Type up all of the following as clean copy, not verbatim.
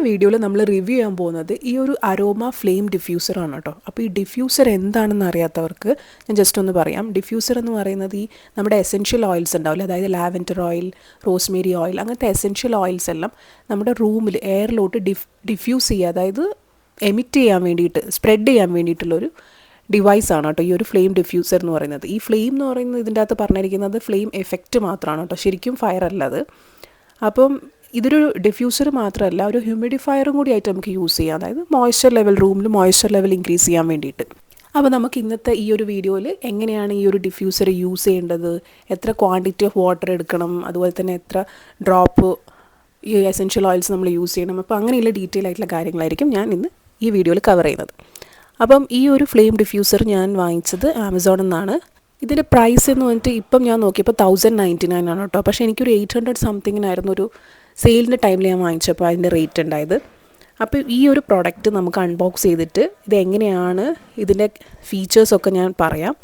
വീഡിയോയിൽ നമ്മൾ റിവ്യൂ ചെയ്യാൻ പോകുന്നത് ഈ ഒരു അരോമ ഫ്ലെയിം ഡിഫ്യൂസറാണ് കേട്ടോ. അപ്പോൾ ഈ ഡിഫ്യൂസർ എന്താണെന്ന് അറിയാത്തവർക്ക് ഞാൻ ജസ്റ്റ് ഒന്ന് പറയാം. ഡിഫ്യൂസർ എന്ന് പറയുന്നത് ഈ നമ്മുടെ എസെൻഷ്യൽ ഓയിൽസ് ഉണ്ടാവില്ല, അതായത് ലാവൻഡർ ഓയിൽ, റോസ്മേരി ഓയിൽ, അങ്ങനത്തെ എസെൻഷ്യൽ ഓയിൽസ് എല്ലാം നമ്മുടെ റൂമിൽ എയറിലോട്ട് ഡിഫ്യൂസ് ചെയ്യുക, അതായത് എമിറ്റ് ചെയ്യാൻ വേണ്ടിയിട്ട്, സ്പ്രെഡ് ചെയ്യാൻ വേണ്ടിയിട്ടുള്ളൊരു ഡിവൈസാണ് കേട്ടോ ഈ ഒരു ഫ്ലെയിം ഡിഫ്യൂസർ എന്ന് പറയുന്നത്. ഈ ഫ്ലെയിം എന്ന് പറയുന്നത് ഇതിൻ്റെ അകത്ത് പറഞ്ഞിരിക്കുന്നത് ഫ്ലെയിം എഫക്റ്റ് മാത്രമാണ് കേട്ടോ, ശരിക്കും ഫയർ അല്ല അത്. അപ്പം ഇതൊരു ഡിഫ്യൂസർ മാത്രമല്ല, ഒരു ഹ്യൂമിഡിഫയറും കൂടി ആയിട്ട് നമുക്ക് യൂസ് ചെയ്യാം, അതായത് മോയ്സ്ചർ ലെവൽ, റൂമിൽ മോയ്സ്ചർ ലെവൽ ഇൻക്രീസ് ചെയ്യാൻ വേണ്ടിയിട്ട്. അപ്പോൾ നമുക്ക് ഇന്നത്തെ ഈ ഒരു വീഡിയോയിൽ എങ്ങനെയാണ് ഈ ഒരു ഡിഫ്യൂസർ യൂസ് ചെയ്യേണ്ടത്, എത്ര ക്വാണ്ടിറ്റി ഓഫ് വാട്ടർ എടുക്കണം, അതുപോലെ തന്നെ എത്ര ഡ്രോപ്പ് ഈ എസെൻഷ്യൽ ഓയിൽസ് നമ്മൾ യൂസ് ചെയ്യണം, അപ്പോൾ അങ്ങനെയുള്ള ഡീറ്റെയിൽ ആയിട്ടുള്ള കാര്യങ്ങളായിരിക്കും ഞാൻ ഇന്ന് ഈ വീഡിയോയിൽ കവർ ചെയ്യുന്നത്. അപ്പം ഈ ഒരു ഫ്ലെയിം ഡിഫ്യൂസർ ഞാൻ വാങ്ങിച്ചത് ആമസോണിൽ നിന്നാണ്. ഇതിൻ്റെ പ്രൈസ് എന്ന് പറഞ്ഞിട്ട് ഇപ്പം ഞാൻ നോക്കിയപ്പോൾ 1099 ആണ് കേട്ടോ. പക്ഷേ എനിക്കൊരു 800 സംതിങ്ങിനായിരുന്നു ഒരു സെയിലിൻ്റെ ടൈമിൽ ഞാൻ വാങ്ങിച്ചപ്പോൾ അതിൻ്റെ റേറ്റ് ഉണ്ടായത്. അപ്പോൾ ഈ ഒരു പ്രോഡക്റ്റ് നമുക്ക് അൺബോക്സ് ചെയ്തിട്ട് ഇത് എങ്ങനെയാണ്, ഇതിൻ്റെ ഫീച്ചേഴ്സൊക്കെ ഞാൻ പറയാം.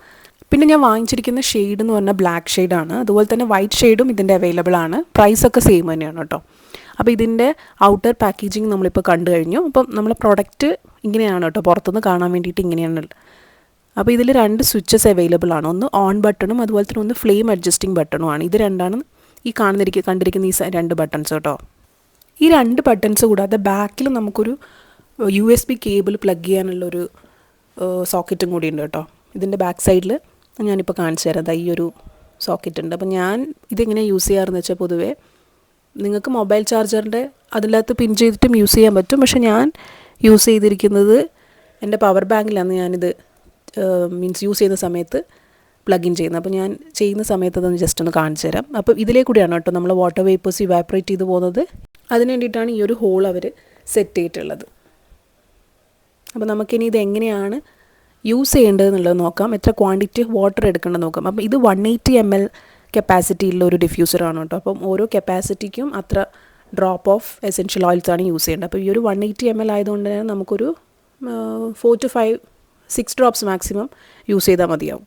പിന്നെ ഞാൻ വാങ്ങിച്ചിരിക്കുന്ന ഷെയ്ഡ് എന്ന് പറഞ്ഞാൽ ബ്ലാക്ക് ഷെയ്ഡാണ്, അതുപോലെ തന്നെ വൈറ്റ് ഷെയ്ഡും ഇതിൻ്റെ അവൈലബിൾ ആണ്. പ്രൈസൊക്കെ സെയിം തന്നെയാണ് കേട്ടോ. അപ്പോൾ ഇതിൻ്റെ ഔട്ടർ പാക്കേജിങ് നമ്മളിപ്പോൾ കണ്ടു കഴിഞ്ഞു. അപ്പം നമ്മളെ പ്രോഡക്റ്റ് ഇങ്ങനെയാണ് കേട്ടോ, പുറത്തുനിന്ന് കാണാൻ വേണ്ടിയിട്ട് ഇങ്ങനെയാണ്. അപ്പോൾ ഇതിൽ 2 സ്വിച്ചസ് അവൈലബിൾ ആണ്, ഒന്ന് ഓൺ ബട്ടണും അതുപോലെ തന്നെ ഒന്ന് ഫ്ലെയിം അഡ്ജസ്റ്റിംഗ് ബട്ടണും ആണ്. ഇത് രണ്ടാണ് ഈ കണ്ടിരിക്കുന്ന ഈ 2 ബട്ടൺസ് കേട്ടോ. ഈ 2 ബട്ടൺസ് കൂടാതെ ബാക്കിൽ നമുക്കൊരു USB കേബിൾ പ്ലഗ് ചെയ്യാനുള്ളൊരു സോക്കറ്റും കൂടി ഉണ്ട് കേട്ടോ. ഇതിൻ്റെ ബാക്ക് സൈഡിൽ ഞാനിപ്പോൾ കാണിച്ചു തരാം, ഈ ഒരു സോക്കറ്റ് ഉണ്ട്. അപ്പോൾ ഞാൻ ഇതെങ്ങനെ യൂസ് ചെയ്യാറെന്ന് വെച്ചാൽ, പൊതുവേ നിങ്ങൾക്ക് മൊബൈൽ ചാർജറിൻ്റെ അതിനകത്ത് പിൻ ചെയ്തിട്ടും യൂസ് ചെയ്യാൻ പറ്റും. പക്ഷേ ഞാൻ യൂസ് ചെയ്തിരിക്കുന്നത് എൻ്റെ പവർ ബാങ്കിലാണ് ഞാനിത് യൂസ് ചെയ്യുന്ന സമയത്ത് പ്ലഗ് ഇൻ ചെയ്യുന്നത്. അപ്പോൾ ഞാൻ ചെയ്യുന്ന സമയത്ത് അതൊന്ന് ജസ്റ്റ് ഒന്ന് കാണിച്ചു തരാം. അപ്പോൾ ഇതിലേ കൂടിയാണ് കേട്ടോ നമ്മൾ വാട്ടർ വേപ്പേഴ്സ് ഇവാപ്പറേറ്റ് ചെയ്ത് പോകുന്നത്. അതിന് വേണ്ടിയിട്ടാണ് ഈ ഒരു ഹോൾ അവർ സെറ്റ് ചെയ്തിട്ടുള്ളത്. അപ്പോൾ നമുക്കിനി ഇത് എങ്ങനെയാണ് യൂസ് ചെയ്യേണ്ടതെന്നുള്ളത് നോക്കാം, എത്ര ക്വാണ്ടിറ്റി വാട്ടർ എടുക്കേണ്ടത് നോക്കാം. അപ്പം ഇത് 180 ml കപ്പാസിറ്റിയുള്ള ഒരു ഡിഫ്യൂസറാണ് കേട്ടോ. അപ്പം ഓരോ കപ്പാസിറ്റിക്കും അത്ര ഡ്രോപ്പ് ഓഫ് എസെൻഷ്യൽ ഓയിൽസാണ് യൂസ് ചെയ്യേണ്ടത്. അപ്പോൾ ഈ ഒരു 180 ml ആയതുകൊണ്ട് തന്നെ നമുക്കൊരു 4 to 6 ഡ്രോപ്സ് മാക്സിമം യൂസ് ചെയ്താൽ മതിയാവും.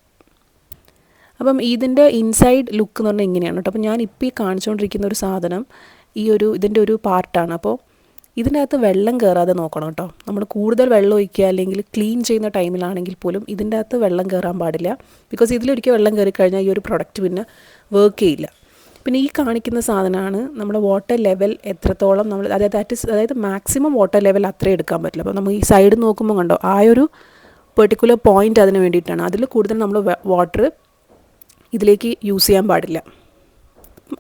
അപ്പം ഇതിൻ്റെ ഇൻസൈഡ് ലുക്ക് എന്ന് പറഞ്ഞാൽ ഇങ്ങനെയാണ് കേട്ടോ. അപ്പോൾ ഞാൻ ഇപ്പോൾ ഈ കാണിച്ചുകൊണ്ടിരിക്കുന്ന ഒരു സാധനം ഇതിൻ്റെ ഒരു പാർട്ടാണ്. അപ്പോൾ ഇതിൻ്റെ അകത്ത് വെള്ളം കയറാതെ നോക്കണം കേട്ടോ. നമ്മൾ കൂടുതൽ വെള്ളം ഒഴിക്കുക അല്ലെങ്കിൽ ക്ലീൻ ചെയ്യുന്ന ടൈമിലാണെങ്കിൽ പോലും ഇതിൻ്റെ അകത്ത് വെള്ളം കയറാൻ പാടില്ല. ബിക്കോസ് ഇതിലൊരിക്കൽ വെള്ളം കയറി കഴിഞ്ഞാൽ ഈ ഒരു പ്രൊഡക്റ്റ് പിന്നെ വർക്ക് ചെയ്യില്ല. പിന്നെ ഈ കാണിക്കുന്ന സാധനമാണ് നമ്മുടെ വാട്ടർ ലെവൽ എത്രത്തോളം നമ്മൾ, അതായത് മാക്സിമം വാട്ടർ ലെവൽ അത്രയും എടുക്കാൻ പറ്റില്ല. അപ്പോൾ നമ്മൾ ഈ സൈഡ് നോക്കുമ്പോൾ കണ്ടോ, ആ ഒരു പെർട്ടിക്കുലർ പോയിൻ്റ് അതിന് വേണ്ടിയിട്ടാണ്. അതിൽ കൂടുതൽ നമ്മൾ വാട്ടർ ഇതിലേക്ക് യൂസ് ചെയ്യാൻ പാടില്ല.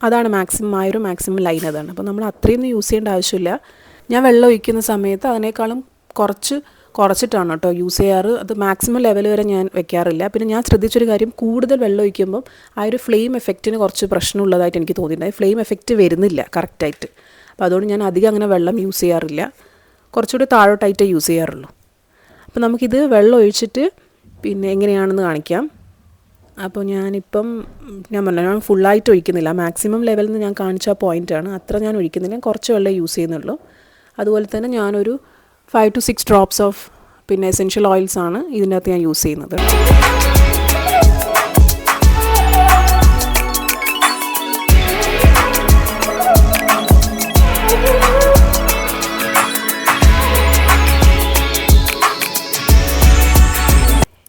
അതാണ് മാക്സിമം ലൈൻ അതാണ്. അപ്പോൾ നമ്മൾ അത്രയൊന്നും യൂസ് ചെയ്യേണ്ട ആവശ്യമില്ല. ഞാൻ വെള്ളം ഒഴിക്കുന്ന സമയത്ത് അതിനേക്കാളും കുറച്ചിട്ടാണ് കേട്ടോ യൂസ് ചെയ്യാറ്. അത് മാക്സിമം ലെവൽ വരെ ഞാൻ വെക്കാറില്ല. പിന്നെ ഞാൻ ശ്രദ്ധിച്ചൊരു കാര്യം, കൂടുതൽ വെള്ളം ഒഴിക്കുമ്പം ആ ഒരു ഫ്ലെയിം എഫക്റ്റിന് കുറച്ച് പ്രശ്നമുള്ളതായിട്ട് എനിക്ക് തോന്നിയിട്ടുണ്ട്. ഫ്ലെയിം എഫക്റ്റ് വരുന്നില്ല കറക്റ്റായിട്ട്. അപ്പോൾ അതുകൊണ്ട് ഞാൻ അധികം അങ്ങനെ വെള്ളം യൂസ് ചെയ്യാറില്ല, കുറച്ചുകൂടി താഴോട്ടായിട്ടേ യൂസ് ചെയ്യാറുള്ളൂ. അപ്പോൾ നമുക്കിത് വെള്ളം ഒഴിച്ചിട്ട് പിന്നെ എങ്ങനെയാണെന്ന് കാണിക്കാം. അപ്പോൾ ഞാൻ പറഞ്ഞു, ഞാൻ ഫുള്ളായിട്ട് ഒഴിക്കുന്നില്ല, മാക്സിമം ലെവലിൽ നിന്ന് ഞാൻ കാണിച്ച പോയിൻ്റാണ്, അത്ര ഞാൻ ഒഴിക്കുന്നില്ല, കുറച്ച് വെള്ളം യൂസ് ചെയ്യുന്നുള്ളൂ. അതുപോലെ തന്നെ ഞാനൊരു 5 to 6 ഡ്രോപ്സ് ഓഫ് പിന്നെ എസെൻഷ്യൽ ഓയിൽസ് ആണ് ഇതിൻ്റെ അകത്ത് ഞാൻ യൂസ് ചെയ്യുന്നത്.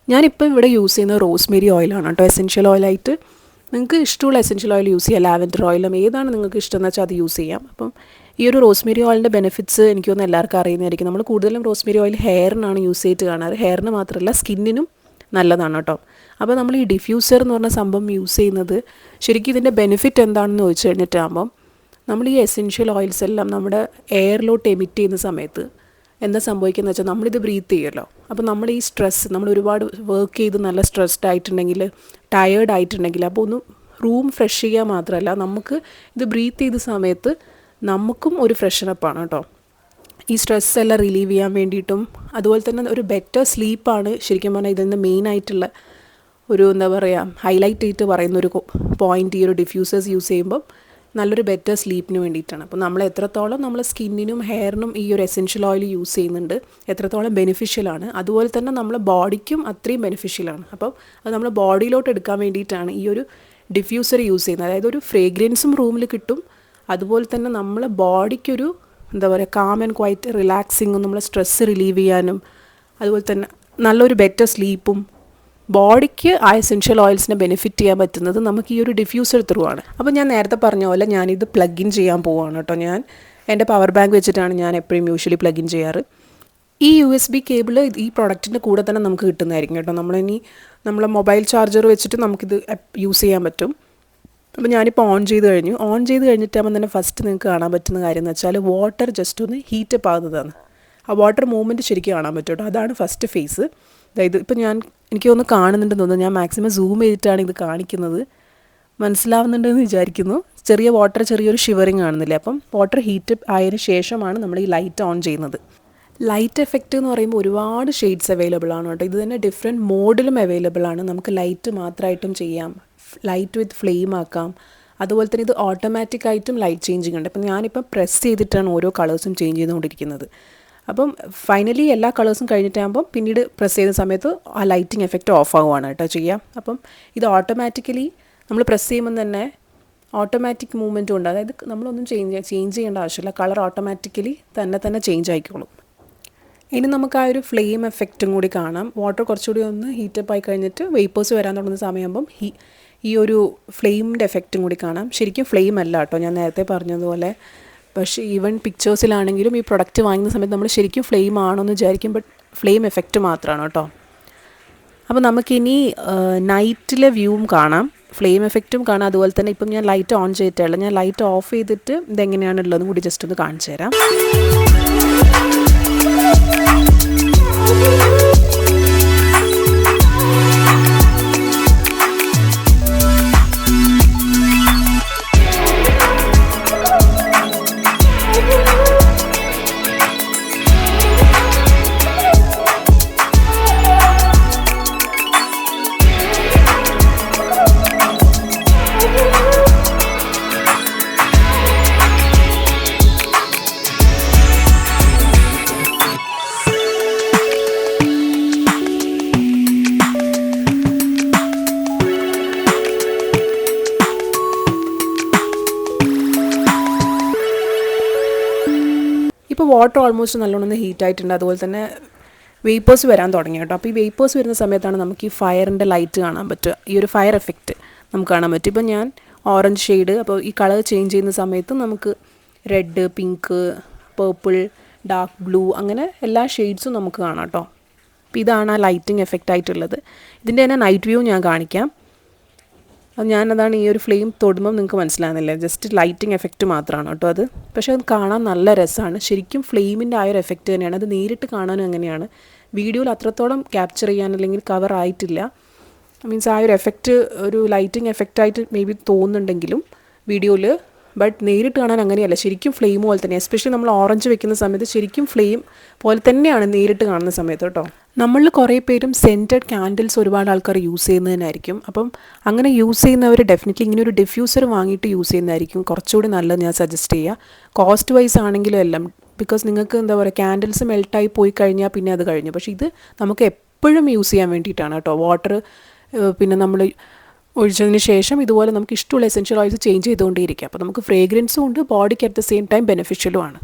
ഞാനിപ്പോൾ ഇവിടെ യൂസ് ചെയ്യുന്നത് റോസ്മേരി ഓയിലാണ് കേട്ടോ, എസെൻഷ്യൽ ഓയിലായിട്ട്. നിങ്ങൾക്ക് ഇഷ്ടമുള്ള എസെൻഷ്യൽ ഓയിൽ യൂസ് ചെയ്യാം, ലാവൻഡർ ഓയിലും ഏതാണ് നിങ്ങൾക്ക് ഇഷ്ടമെന്ന് വെച്ചാൽ അത് യൂസ് ചെയ്യാം. അപ്പം ഈ ഒരു റോസ്മേരി ഓയിലിൻ്റെ ബെനിഫിറ്റ്സ് എനിക്ക് തോന്നുന്നു എല്ലാവർക്കും അറിയുന്നതായിരിക്കും. നമ്മൾ കൂടുതലും റോസ്മേരി ഓയിൽ ഹെയറിനാണ് യൂസ് ചെയ്തിട്ട് കാണാറ്. ഹെയറിന് മാത്രമല്ല സ്കിന്നിനും നല്ലതാണ് കേട്ടോ. അപ്പോൾ നമ്മൾ ഈ ഡിഫ്യൂസർ എന്ന് പറഞ്ഞ സംഭവം യൂസ് ചെയ്യുന്നത് ശരിക്കും ഇതിൻ്റെ ബെനിഫിറ്റ് എന്താണെന്ന് ചോദിച്ചു കഴിഞ്ഞിട്ടാകുമ്പം, നമ്മൾ ഈ എസെൻഷ്യൽ ഓയിൽസ് എല്ലാം നമ്മുടെ എയറിലോട്ട് എമിറ്റ് ചെയ്യുന്ന സമയത്ത് എന്താ സംഭവിക്കുന്നത് വെച്ചാൽ, നമ്മളിത് ബ്രീത്ത് ചെയ്യുമല്ലോ. അപ്പോൾ നമ്മൾ ഈ സ്ട്രെസ്, നമ്മൾ ഒരുപാട് വർക്ക് ചെയ്ത് നല്ല സ്ട്രെസ്ഡ് ആയിട്ടുണ്ടെങ്കിൽ, ടയേർഡ് ആയിട്ടുണ്ടെങ്കിൽ, അപ്പോൾ ഒന്ന് റൂം ഫ്രഷ് ചെയ്യുക മാത്രമല്ല, നമുക്ക് ഇത് ബ്രീത്ത് ചെയ്ത സമയത്ത് നമുക്കും ഒരു ഫ്രഷനപ്പാണ് കേട്ടോ. ഈ സ്ട്രെസ് എല്ലാം റിലീവ് ചെയ്യാൻ വേണ്ടിയിട്ടും, അതുപോലെ തന്നെ ഒരു ബെറ്റർ സ്ലീപ്പാണ് ശരിക്കും പറഞ്ഞാൽ ഇതിൽ നിന്ന് മെയിനായിട്ടുള്ള ഒരു ഹൈലൈറ്റ് ചെയ്തിട്ട് പറയുന്നൊരു പോയിൻ്റ്. ഈ ഒരു ഡിഫ്യൂസേഴ്സ് യൂസ് ചെയ്യുമ്പം നല്ലൊരു ബെറ്റർ സ്ലീപ്പിന് വേണ്ടിയിട്ടാണ്. അപ്പോൾ നമ്മൾ എത്രത്തോളം നമ്മളെ സ്കിന്നിനും ഹെയറിനും ഈ ഒരു എസെൻഷ്യൽ ഓയിൽ യൂസ് ചെയ്യുന്നുണ്ട്, എത്രത്തോളം ബെനിഫിഷ്യലാണ്, അതുപോലെ തന്നെ നമ്മളെ ബോഡിക്കും അത്രയും ബെനിഫിഷ്യലാണ്. അപ്പം അത് നമ്മളെ ബോഡിയിലോട്ട് എടുക്കാൻ വേണ്ടിയിട്ടാണ് ഈ ഒരു ഡിഫ്യൂസർ യൂസ് ചെയ്യുന്നത്. അതായത് ഒരു ഫ്രേഗ്രൻസും റൂമിൽ കിട്ടും, അതുപോലെ തന്നെ നമ്മളെ ബോഡിക്കൊരു എന്താ പറയുക കാം ആൻഡ് ക്വൈറ്റ് റിലാക്സിങ്ങും നമ്മളെ സ്ട്രെസ്സ് റിലീവ് ചെയ്യാനും അതുപോലെ തന്നെ നല്ലൊരു ബെറ്റർ സ്ലീപ്പും ബോഡിക്ക് ആ എസെൻഷ്യൽ ഓയിൽസിനെ ബെനിഫിറ്റ് ചെയ്യാൻ പറ്റുന്നത് നമുക്ക് ഈ ഒരു ഡിഫ്യൂസർ ത്രൂ ആണ്. അപ്പോൾ ഞാൻ നേരത്തെ പറഞ്ഞ പോലെ ഞാനിത് പ്ലഗ് ഇൻ ചെയ്യാൻ പോവുകയാണ് കേട്ടോ. ഞാൻ എൻ്റെ പവർ ബാങ്ക് വെച്ചിട്ടാണ് ഞാൻ എപ്പോഴും യൂഷ്വലി പ്ലഗ് ഇൻ ചെയ്യാറ്. ഈ USB കേബിൾ ഈ പ്രൊഡക്റ്റിൻ്റെ കൂടെ തന്നെ നമുക്ക് കിട്ടുന്നതായിരിക്കും കേട്ടോ. നമ്മളെ മൊബൈൽ ചാർജർ വെച്ചിട്ട് നമുക്കിത് യൂസ് ചെയ്യാൻ പറ്റും. അപ്പോൾ ഞാനിപ്പോൾ ഓൺ ചെയ്ത് കഴിഞ്ഞിട്ടാകുമ്പോൾ തന്നെ ഫസ്റ്റ് നിങ്ങൾക്ക് കാണാൻ പറ്റുന്ന കാര്യം എന്ന് വെച്ചാൽ വാട്ടർ ജസ്റ്റ് ഒന്ന് ഹീറ്റപ്പ് ആകുന്നതാണ്. ആ വാട്ടർ മൂവ്മെൻറ്റ് ശരിക്കും കാണാൻ പറ്റും കേട്ടോ. അതാണ് ഫസ്റ്റ് ഫേസ്. അതായത് ഇപ്പോൾ എനിക്കൊന്ന് കാണുന്നുണ്ടെന്ന് തോന്നുന്നു. ഞാൻ മാക്സിമം സൂം ചെയ്തിട്ടാണ് ഇത് കാണിക്കുന്നത്. മനസ്സിലാവുന്നുണ്ടെന്ന് വിചാരിക്കുന്നു. ചെറിയൊരു ഷിവറിങ് കാണുന്നില്ലേ. അപ്പം വാട്ടർ ഹീറ്റപ്പ് ആയതിനു ശേഷമാണ് നമ്മൾ ഈ ലൈറ്റ് ഓൺ ചെയ്യുന്നത്. ലൈറ്റ് എഫക്റ്റ് എന്ന് പറയുമ്പോൾ ഒരുപാട് ഷെയ്ഡ്സ് അവൈലബിൾ ആണ് കേട്ടോ. ഇത് തന്നെ ഡിഫറെൻറ്റ് മോഡിലും അവൈലബിൾ ആണ്. നമുക്ക് ലൈറ്റ് മാത്രമായിട്ടും ചെയ്യാം, ലൈറ്റ് വിത്ത് ഫ്ലെയിം ആക്കാം. അതുപോലെ തന്നെ ഇത് ഓട്ടോമാറ്റിക്കായിട്ടും ലൈറ്റ് ചേഞ്ചിങ് ഉണ്ട്. അപ്പം ഞാനിപ്പം പ്രസ് ചെയ്തിട്ടാണ് ഓരോ കളേഴ്സും ചേഞ്ച് ചെയ്തുകൊണ്ടിരിക്കുന്നത്. അപ്പം ഫൈനലി എല്ലാ കളേഴ്സും കഴിഞ്ഞിട്ടാകുമ്പം പിന്നീട് പ്രസ് ചെയ്യുന്ന സമയത്ത് ആ ലൈറ്റിംഗ് എഫക്റ്റ് ഓഫ് ആവുകയാണ് കേട്ടോ ചെയ്യാം. അപ്പം ഇത് ഓട്ടോമാറ്റിക്കലി നമ്മൾ പ്രസ് ചെയ്യുമ്പം തന്നെ ഓട്ടോമാറ്റിക് മൂവ്മെൻറ്റും ഉണ്ട്. അതായത് നമ്മളൊന്നും ചേഞ്ച് ചെയ്യേണ്ട ആവശ്യമില്ല. കളർ ഓട്ടോമാറ്റിക്കലി തന്നെ ചേഞ്ച് ആയിക്കോളും. ഇനി നമുക്ക് ആ ഒരു ഫ്ലെയിം എഫക്റ്റും കൂടി കാണാം. വാട്ടർ കുറച്ചുകൂടി ഒന്ന് ഹീറ്റപ്പ് ആയി കഴിഞ്ഞിട്ട് വേപ്പേഴ്സ് വരാൻ തുടങ്ങുന്ന സമയമാകുമ്പം ഈ ഒരു ഫ്ലെയിമിൻ്റെ എഫക്റ്റും കൂടി കാണാം. ശരിക്കും ഫ്ലെയിം അല്ല കേട്ടോ, ഞാൻ നേരത്തെ പറഞ്ഞതുപോലെ. പക്ഷേ ഈവൻ പിക്ചേഴ്സിലാണെങ്കിലും ഈ പ്രൊഡക്റ്റ് വാങ്ങുന്ന സമയത്ത് നമ്മൾ ശരിക്കും ഫ്ലെയിം ആണോ എന്ന് വിചാരിക്കും. ബട്ട് ഫ്ലെയിം എഫക്റ്റ് മാത്രമാണ് കേട്ടോ. അപ്പോൾ നമുക്കിനി നൈറ്റിലെ വ്യൂവും കാണാം, ഫ്ലെയിം എഫക്റ്റും കാണാം. അതുപോലെ തന്നെ ഇപ്പം ഞാൻ ലൈറ്റ് ഓൺ ചെയ്തിട്ടുള്ള, ഞാൻ ലൈറ്റ് ഓഫ് ചെയ്തിട്ട് ഇതെങ്ങനെയാണുള്ളതെന്ന് കൂടി ജസ്റ്റ് ഒന്ന് കാണിച്ചു തരാം. ഇപ്പോൾ വാട്ടർ ഓൾമോസ്റ്റ് നല്ലോണം ഹീറ്റ് ആയിട്ടുണ്ട്. അതുപോലെ തന്നെ വേപ്പേഴ്സ് വരാൻ തുടങ്ങി കേട്ടോ. അപ്പോൾ ഈ വേപ്പേഴ്സ് വരുന്ന സമയത്താണ് നമുക്ക് ഈ ഫയറിൻ്റെ ലൈറ്റ് കാണാൻ പറ്റുക. ഈ ഒരു ഫയർ എഫക്റ്റ് നമുക്ക് കാണാൻ പറ്റും. ഇപ്പോൾ ഞാൻ ഓറഞ്ച് ഷെയ്ഡ്, അപ്പോൾ ഈ കളർ ചേഞ്ച് ചെയ്യുന്ന സമയത്ത് നമുക്ക് red, pink, purple, dark blue അങ്ങനെ എല്ലാ ഷെയ്ഡ്സും നമുക്ക് കാണാം കേട്ടോ. അപ്പോൾ ഇതാണ് ആ ലൈറ്റിംഗ് എഫക്റ്റ് ആയിട്ടുള്ളത്. ഇതിൻ്റെ തന്നെ നൈറ്റ് വ്യൂ ഞാൻ കാണിക്കാം. അത് ഞാനതാണ് ഈ ഒരു ഫ്ലെയിം തൊടുമ്പം നിങ്ങൾക്ക് മനസ്സിലാകുന്നില്ല, ജസ്റ്റ് ലൈറ്റിംഗ് എഫക്റ്റ് മാത്രമാണ് കേട്ടോ അത്. പക്ഷേ അത് കാണാൻ നല്ല രസമാണ്. ശരിക്കും ഫ്ലെയിമിൻ്റെ ആ ഒരു എഫക്റ്റ് തന്നെയാണ്. അത് നേരിട്ട് കാണാനും അങ്ങനെയാണ്. വീഡിയോയിൽ അത്രത്തോളം ക്യാപ്ചർ ചെയ്യാൻ അല്ലെങ്കിൽ കവർ ആയിട്ടില്ല. മീൻസ് ആ ഒരു എഫക്റ്റ് ഒരു ലൈറ്റിംഗ് എഫക്റ്റായിട്ട് മേ ബി തോന്നുന്നുണ്ടെങ്കിലും വീഡിയോയിൽ, ബട്ട് നേരിട്ട് കാണാൻ അങ്ങനെയല്ല. ശരിക്കും ഫ്ലെയിം പോലെ തന്നെ, എസ്പെഷ്യലി നമ്മൾ ഓറഞ്ച് വെക്കുന്ന സമയത്ത് ശരിക്കും ഫ്ലെയിം പോലെ തന്നെയാണ് നേരിട്ട് കാണുന്ന സമയത്ത് കേട്ടോ. നമ്മളിൽ കുറേ പേരും സെൻറ്റഡ് ക്യാൻഡിൽസ് ഒരുപാട് ആൾക്കാർ യൂസ് ചെയ്യുന്നതിനായിരിക്കും. അപ്പം അങ്ങനെ യൂസ് ചെയ്യുന്നവർ ഡെഫിനറ്റ്ലി ഇങ്ങനെ ഒരു ഡിഫ്യൂസർ വാങ്ങിയിട്ട് യൂസ് ചെയ്യുന്നതായിരിക്കും കുറച്ചുകൂടി നല്ലത് ഞാൻ സജസ്റ്റ് ചെയ്യുക. കോസ്റ്റ് വൈസ് ആണെങ്കിലും എല്ലാം, ബിക്കോസ് നിങ്ങൾക്ക് എന്താ പറയുക ക്യാൻഡിൽസ് മെൽട്ടായി പോയി കഴിഞ്ഞാൽ പിന്നെ അത് കഴിഞ്ഞു. പക്ഷേ ഇത് നമുക്ക് എപ്പോഴും യൂസ് ചെയ്യാൻ വേണ്ടിയിട്ടാണ് കേട്ടോ. വാട്ടർ പിന്നെ നമ്മൾ ഒഴിച്ചതിന് ശേഷം ഇതുപോലെ നമുക്ക് ഇഷ്ടമുള്ള എസെൻഷ്യൽ ഓയിൽസ് ചേഞ്ച് ചെയ്തുകൊണ്ടേയിരിക്കുക. അപ്പോൾ നമുക്ക് ഫ്രേഗ്രൻസും ഉണ്ട്, ബോഡിക്ക് അറ്റ് ദ സെയിം ടൈം ബെനിഫിഷ്യലും ആണ്.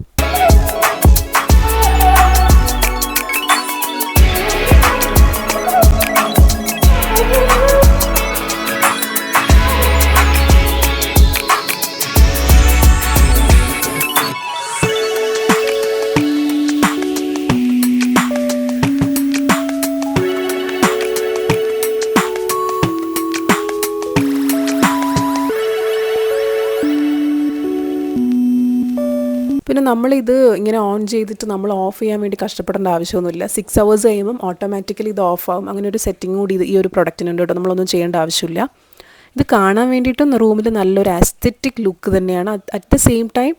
പിന്നെ നമ്മളിത് ഇങ്ങനെ ഓൺ ചെയ്തിട്ട് നമ്മൾ ഓഫ് ചെയ്യാൻ വേണ്ടി കഷ്ടപ്പെടേണ്ട ആവശ്യമൊന്നുമില്ല. 6 hours കഴിയുമ്പം ഓട്ടോമാറ്റിക്കലി ഇത് ഓഫ് ആവും. അങ്ങനെ ഒരു സെറ്റിംഗ് കൂടി ഈ ഒരു പ്രൊഡക്റ്റിനുണ്ട് കേട്ടോ. നമ്മളൊന്നും ചെയ്യേണ്ട ആവശ്യമില്ല. ഇത് കാണാൻ വേണ്ടിയിട്ടും റൂമിൽ നല്ലൊരു ആസ്തെറ്റിക് ലുക്ക് തന്നെയാണ്. അറ്റ് ദ സെയിം ടൈം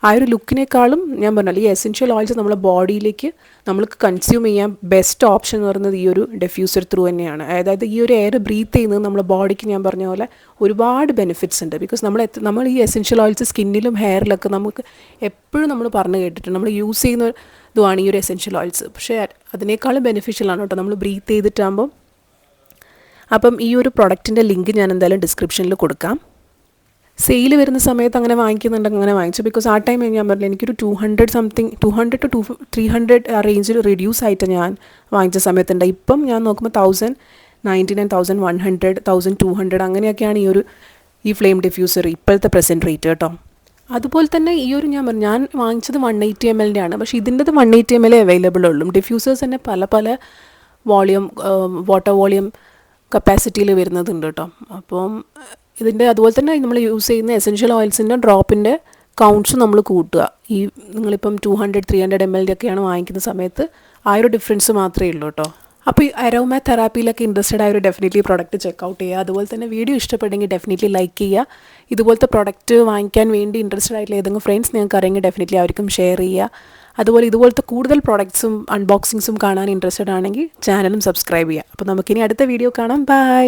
ആ ഒരു ലുക്കിനേക്കാളും ഞാൻ പറഞ്ഞാൽ ഈ എസെൻഷ്യൽ ഓയിൽസ് നമ്മുടെ ബോഡിയിലേക്ക് നമ്മൾക്ക് കൺസ്യൂം ചെയ്യാൻ ബെസ്റ്റ് ഓപ്ഷൻ എന്ന് പറയുന്നത് ഈ ഒരു ഡിഫ്യൂസർ ത്രൂ തന്നെയാണ്. അതായത് ഈ ഒരു എയർ ബ്രീത്ത് ചെയ്യുന്നത് നമ്മുടെ ബോഡിക്ക് ഞാൻ പറഞ്ഞ പോലെ ഒരുപാട് ബെനിഫിറ്റ്സ് ഉണ്ട്. ബിക്കോസ് നമ്മൾ ഈ എസെൻഷ്യൽ ഓയിൽസ് സ്കിന്നിലും ഹെയറിലൊക്കെ നമുക്ക് എപ്പോഴും നമ്മൾ പറഞ്ഞു കേട്ടിട്ടുണ്ട്, നമ്മൾ യൂസ് ചെയ്യുന്ന ഇതുമാണ് ഈ ഒരു എസെൻഷ്യൽ ഓയിൽസ്. പക്ഷേ അതിനേക്കാളും ബെനിഫിഷ്യലാണ് കേട്ടോ നമ്മൾ ബ്രീത്ത് ചെയ്തിട്ടാകുമ്പം. അപ്പം ഈ ഒരു പ്രൊഡക്റ്റിൻ്റെ ലിങ്ക് ഞാൻ എന്തായാലും ഡിസ്ക്രിപ്ഷനിൽ കൊടുക്കാം. സെയിൽ വരുന്ന സമയത്ത് അങ്ങനെ വാങ്ങിക്കുന്നുണ്ടെങ്കിൽ അങ്ങനെ വാങ്ങിച്ചു. ബിക്കോസ് ആ ടൈം ഞാൻ പറഞ്ഞില്ല, എനിക്കൊരു 200 to 300 ആ റേഞ്ചിൽ റിഡ്യൂസ് ആയിട്ട് ഞാൻ വാങ്ങിച്ച സമയത്തുണ്ട്. ഇപ്പം ഞാൻ നോക്കുമ്പോൾ 1099, 1100, 1200 അങ്ങനെയൊക്കെയാണ് ഈ ഫ്ലെയിം ഡിഫ്യൂസർ ഇപ്പോഴത്തെ പ്രസൻറ്റ് റേറ്റ് കേട്ടോ. അതുപോലെ തന്നെ ഞാൻ വാങ്ങിച്ചത് 180 ml ആണ്. പക്ഷേ ഇതിൻ്റെത് 180 ml അവൈലബിൾ ഉള്ളൂ. ഡിഫ്യൂസേഴ്സ് തന്നെ പല വോളിയം, വാട്ടർ വോളിയം കപ്പാസിറ്റിയിൽ വരുന്നതുണ്ട് കേട്ടോ. അപ്പം അതുപോലെ തന്നെ നമ്മൾ യൂസ് ചെയ്യുന്ന എസെൻഷ്യൽ ഓയിൽസിൻ്റെ ഡ്രോപ്പിൻ്റെ കൗണ്ട്സ് നമ്മൾ കൂട്ടുക. നിങ്ങളിപ്പം 200-300 ml ഒക്കെയാണ് വാങ്ങിക്കുന്ന സമയത്ത് ആ ഒരു ഡിഫറൻസ് മാത്രമേ ഉള്ളൂ കേട്ടോ. അപ്പോൾ ഈ അരോമ തെറാപ്പിയിലൊക്കെ ഇൻട്രസ്റ്റഡ് ആയ ഡെഫിനറ്റ്ലി പ്രോഡക്റ്റ് ചെക്കൗട്ട് ചെയ്യുക. അതുപോലെ തന്നെ വീഡിയോ ഇഷ്ടപ്പെട്ടെങ്കിൽ ഡെഫിനറ്റ്ലി ലൈക്ക് ചെയ്യുക. ഇതുപോലത്തെ പ്രോഡക്റ്റ് വാങ്ങിക്കാൻ വേണ്ടി ഇൻട്രസ്റ്റഡ് ആയിട്ടുള്ള ഏതെങ്കിലും ഫ്രണ്ട്സ് നിങ്ങൾക്ക് അറിയെങ്കിൽ ഡെഫിനറ്റ്ലി അവർക്കും ഷെയർ ചെയ്യുക. അതുപോലെ ഇതുപോലത്തെ കൂടുതൽ പ്രോഡക്ട്സും അൺബോക്സിങ്സും കാണാൻ ഇൻട്രസ്റ്റഡ് ആണെങ്കിൽ ചാനലും സബ്സ്ക്രൈബ് ചെയ്യുക. അപ്പോൾ നമുക്കിനി അടുത്ത വീഡിയോ കാണാം. ബൈ.